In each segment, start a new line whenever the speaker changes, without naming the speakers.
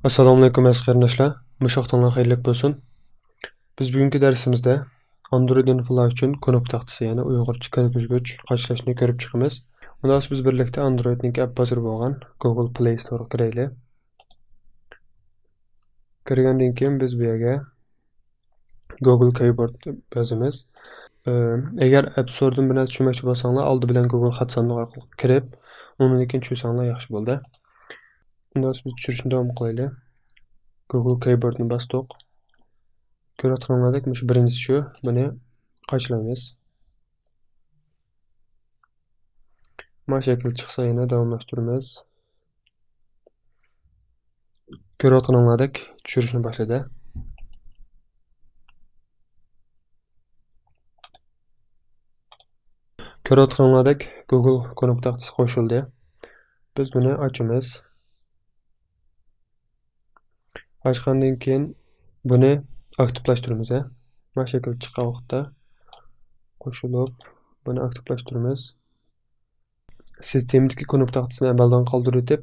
Assalomu alaykum aziz qarindoshlar. Mushaqtonlar xayrli bo'lsin. Biz bugungi darsimizda Android influencer uchun konop taxtasi, ya'ni Uyg'urcha kirgizgich qachlashni ko'rib chiqamiz. Undan so'ng biz birlikda Androidning app bazari bo'lgan Google Play Store kiraylik. Kirgandan keyin biz bu yerga Google Keyboard yozamiz. Agar App Store'dan bir narsa tushunmoqchi bo'lsanglar, oldi bilan Google xat sandig'i orqali kirib, undan keyin tushsanglar yaxshi bo'ldi. Undan so'ng biz tushirishni davom qilaylik. Google Keyboard'ni basdik. Ko'rayotganlaridek, shu birinchisi shu. Buni qachlaymiz. Mana shakl chiqsa yana davomlashtiramiz. Ko'rayotganlaridek tushirishni boshladi. Ko'rayotganlaridek Google konop taxtasi qo'shildi. Biz buni ochamiz. Ochgandan keyin buni aktivlashtiramiz. Mana shakl chiqqan vaqtda qo'shilib buni aktivlashtiramiz. Sistemdagi konop taxtasini amaldan qoldirib,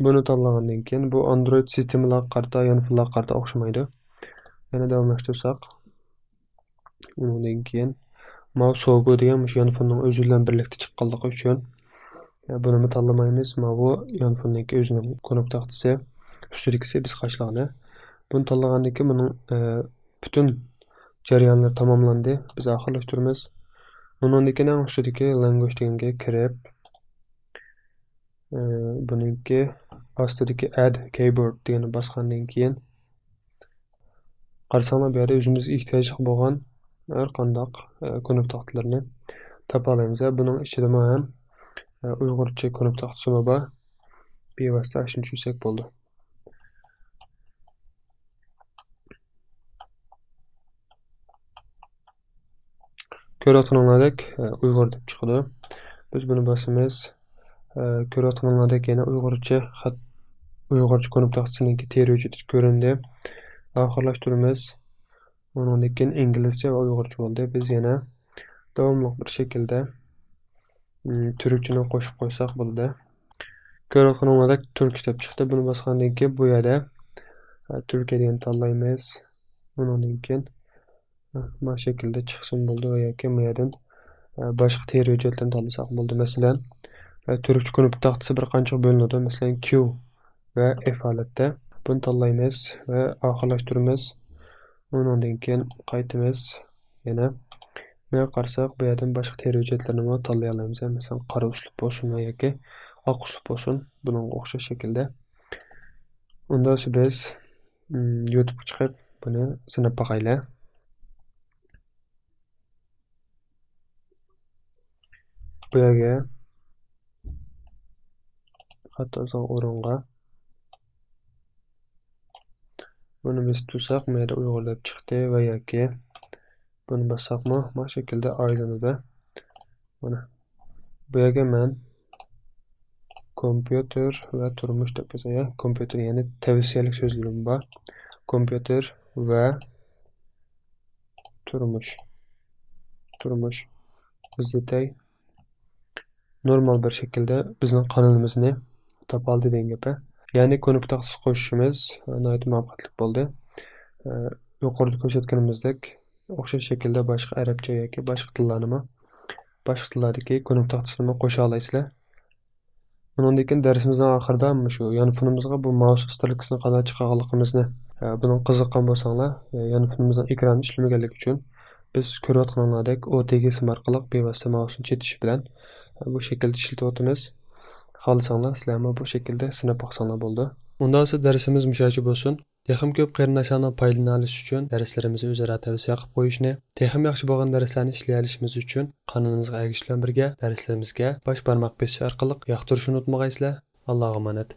buni tanlagandan keyin bu Android sistemalarga qarata, yanfillarga qarata o'xshamaydi. Yana davomlashtirsak, undan keyin mouse logo degan shu yanfilning o'zi bilan birlikda chiqqanligi uchun buni tanlamaymiz. Mana bu yanfilning o'zining konop taxtasi ustidagisi biz qachlagani. Buni tanlagandan keyin buning bütün jarayonlar tamomlandi. Biz oxirlashtiramiz. Undan keyin ustidagi language deganga kirib, buningki ostidagi add keyboard degani bosgandan keyin qarasanglar bu yerda o'zimiz ehtiyoj bo'lgan har qanday konop taxtalarini topa olamiz. Buning ichida ham Uyg'urcha konop taxtasi bor. Bevosita shuni tushunsak bo'ldi. Ko'rayotganlaridek Uyg'ur deb chiqadi. Biz buni bosamiz. Ko'rayotganlaridek yana Uyg'urcha konop taxtasininki teruvchi ko'rindi. Oxirlashtiramiz. Undan keyin inglizcha va uyg'urcha bo'ldi. Biz yana davomli bir shaklda turkchani qo'shib qo'ysak bo'ladi. Ko'rayotganlaridek turk deb chiqdi. Buni bosgandan keyin bu yerda Turkiya degan tanlaymiz. Undan keyin mana shaklda chiqsin bo'ldi va yoki bu yerdan boshqa teruvchilarni tanlasak bo'ldi. Masalan, turkcha konop taxtasi bir qancha bo'linadi. Masalan, Q va F holatda. Buni tanlaymiz va oxirlashtiramiz. Undan keyin qaytamiz. Yana buna qarasak, bu yerdan boshqa teruvchilarni tanlay olamiz. Masalan, qora uslub bo'lsin yoki oq uslub bo'lsin, bunga o'xshash shaklda. Undan so'ng biz YouTube chiqib buni sinab boqaylik. Bu yerga hatto o'ringa buni biz tutsak, bu yerda Uyg'ur deb chiqdi va yoki buni bossakmi, mana shaklda aylanadi. Mana bu yerga men kompyuter va turmush deb yozay. Kompyuter ya'ni tavsiyalik so'zlarim bor. Kompyuter va turmush izlatay. Normal bir şekilde bizning kanalimizni topa oldi degan gap. Ya'ni konop taxtasi qo'shishimiz nihoyat muvaffaqiyatli bo'ldi. Yuqorida ko'rsatganimizdek o'xshash shaklda boshqa arabcha yoki boshqa tillardagi konop taxtasini qo'sha olasizlar. Undan keyin darsimizning oxirida shu yanfilimizga bu mouse strokasini qanday chiqarganligimizni buni qiziqqan bo'lsanglar, yanfilimizning ekrani ishlamaganligi uchun biz ko'rayotganlaridek OTG sim orqali bevosita mouse'ni chetish bilan bu şekilde ishlatyapmiz. Xohlasanglar sizlar ham bu şekilde sinab boqsanglar bo'ldi. Undan so'ng darsimiz mushachi bo'lsin. Texim ko'p qarindoshlarning foydalana olishi uchun darslarimizni o'zaro tavsiya qilib qo'yishni, texim yaxshi bo'lgan darslarni ishlay olishimiz uchun kanalimizga ergashishlar birga darslarimizga bosh barmoq bosish orqali yoqtirishni unutmag'aysizlar. Allohga omonat.